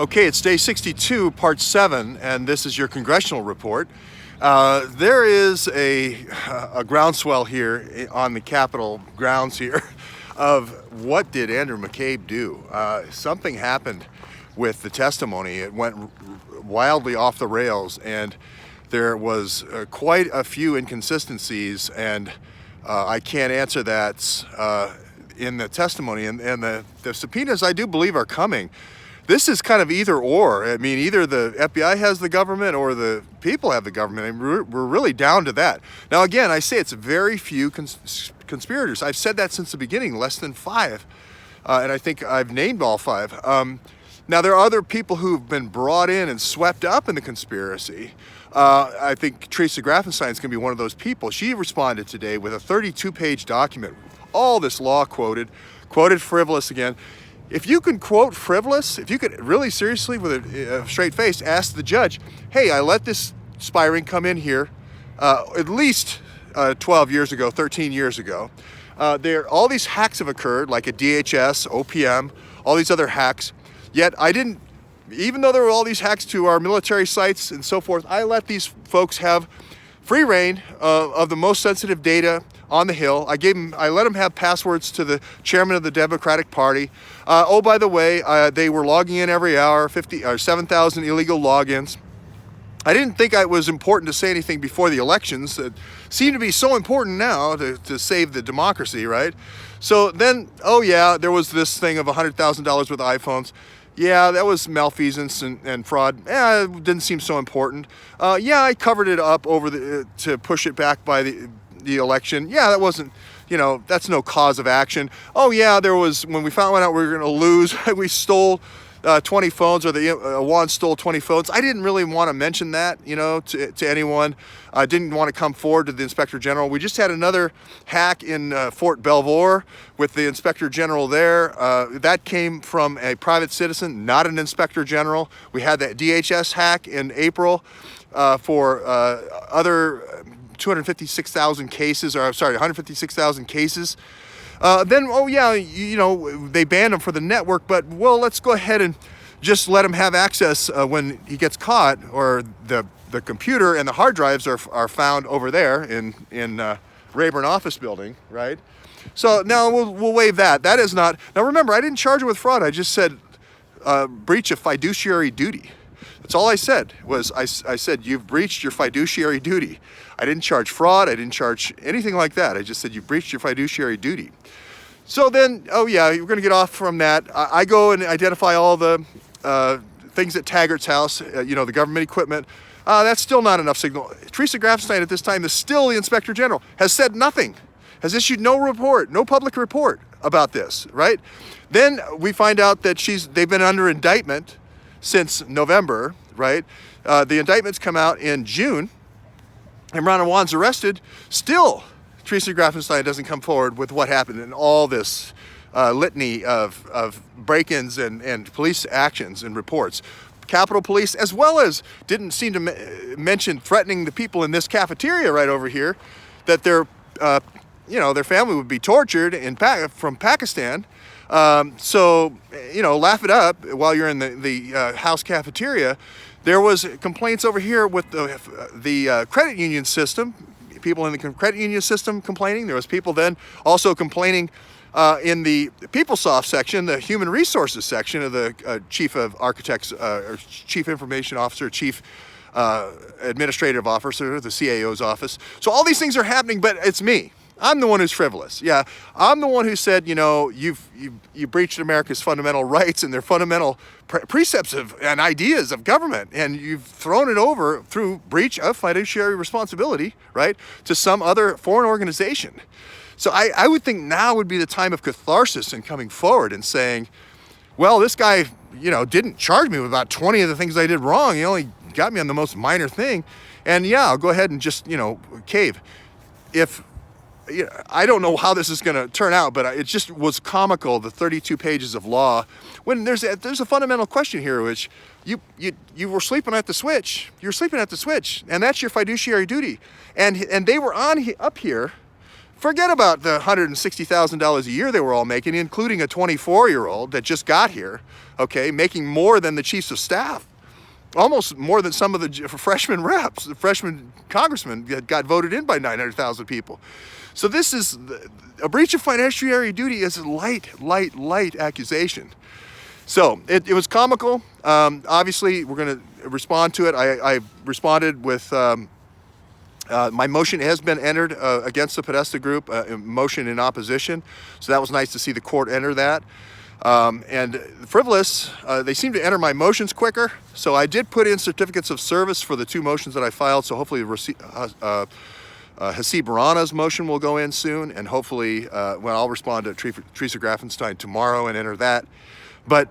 Okay, it's day 62, part 7, and this is your congressional report. There is a groundswell here on the Capitol grounds here of what did Andrew McCabe do? Something happened with the testimony. It went wildly off the rails, and there was quite a few inconsistencies, and I can't answer that in the testimony. And the subpoenas, I do believe, are coming. This is kind of either or. I mean, either the FBI has the government or the people have the government. And we're really down to that. Now, again, I say it's very few conspirators. I've said that since the beginning, less than 5. And I think I've named all 5. Now, there are other people who've been brought in and swept up in the conspiracy. I think Theresa Grafenstine is going to be one of those people. She responded today with a 32-page document. All this law quoted frivolous again. If you can quote frivolous, if you could really seriously, with a straight face, ask the judge, hey, I let this spy ring come in here at least 12 years ago, 13 years ago. All these hacks have occurred, like at DHS, OPM, all these other hacks. Yet I didn't, even though there were all these hacks to our military sites and so forth, I let these folks have free reign of the most sensitive data on the Hill. I let them have passwords to the chairman of the Democratic Party. Oh, by the way, they were logging in every hour, 7,000 illegal logins. I didn't think it was important to say anything before the elections that seem to be so important now to save the democracy, right? So then, oh yeah, there was this thing of $100,000 with iPhones. Yeah, that was malfeasance and fraud. It didn't seem so important. Yeah, I covered it up to push it back by the election. Yeah, that wasn't, that's no cause of action. Oh yeah, there was, when we found out we were going to lose, we stole 20 phones, or Juan stole 20 phones. I didn't really want to mention that, to anyone. I didn't want to come forward to the Inspector General. We just had another hack in Fort Belvoir with the Inspector General there. That came from a private citizen, not an Inspector General. We had that DHS hack in April for other 256,000 cases, or sorry, 156,000 cases. Then, oh yeah, they banned him for the network, but well, let's go ahead and just let him have access when he gets caught, or the computer and the hard drives are found over there in Rayburn office building, right? So now we'll waive that. That is not, now remember, I didn't charge him with fraud. I just said breach of fiduciary duty. That's all I said. I said, you've breached your fiduciary duty. I didn't charge fraud. I didn't charge anything like that. I just said, you've breached your fiduciary duty. So then, oh yeah, you're going to get off from that. I go and identify all the things at Taggart's house, the government equipment. That's still not enough signal. Theresa Grafenstine at this time is still the Inspector General, has said nothing, has issued no report, no public report about this, right? Then we find out that they've been under indictment since November, right? The indictments come out in June, and Ron Juan's arrested. Still, Theresa Grafenstine doesn't come forward with what happened in all this litany of break-ins and police actions and reports. Capitol Police, as well as, didn't seem to mention threatening the people in this cafeteria right over here, that their family would be tortured from Pakistan. So, laugh it up while you're in the house cafeteria. There was complaints over here with the credit union system, people in the credit union system complaining. There was people then also complaining in the PeopleSoft section, the human resources section of the chief of architects, or chief information officer, chief administrative officer, the CAO's office. So all these things are happening, but it's me. I'm the one who's frivolous. Yeah, I'm the one who said, you breached America's fundamental rights and their fundamental precepts and ideas of government, and you've thrown it over through breach of fiduciary responsibility, right, to some other foreign organization. So I would think now would be the time of catharsis in coming forward and saying, well, this guy, didn't charge me with about 20 of the things I did wrong. He only got me on the most minor thing. And yeah, I'll go ahead and just, cave. I don't know how this is going to turn out, but it just was comical, the 32 pages of law, when there's a fundamental question here, which you were sleeping at the switch. You're sleeping at the switch, and that's your fiduciary duty. And they were up here Forget about the $160,000 a year they were all making, including a 24-year-old that just got here, okay, making more than the chiefs of staff. Almost more than some of the freshman reps, the freshman congressmen that got voted in by 900,000 people. So this is a breach of fiduciary duty is a light accusation. So it was comical. Obviously, we're going to respond to it. I responded with my motion has been entered against the Podesta group, a motion in opposition. So that was nice to see the court enter that. And frivolous, they seem to enter my motions quicker. So I did put in certificates of service for the 2 motions that I filed. So hopefully Hasib Rana's motion will go in soon. And hopefully, well, I'll respond to Theresa Grafenstine tomorrow and enter that. But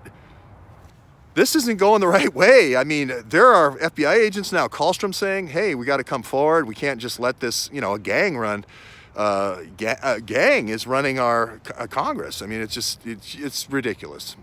this isn't going the right way. I mean, there are FBI agents now, Kallstrom, saying, hey, we got to come forward. We can't just let this, you know, a gang run. A gang is running our Congress. I mean, it's ridiculous.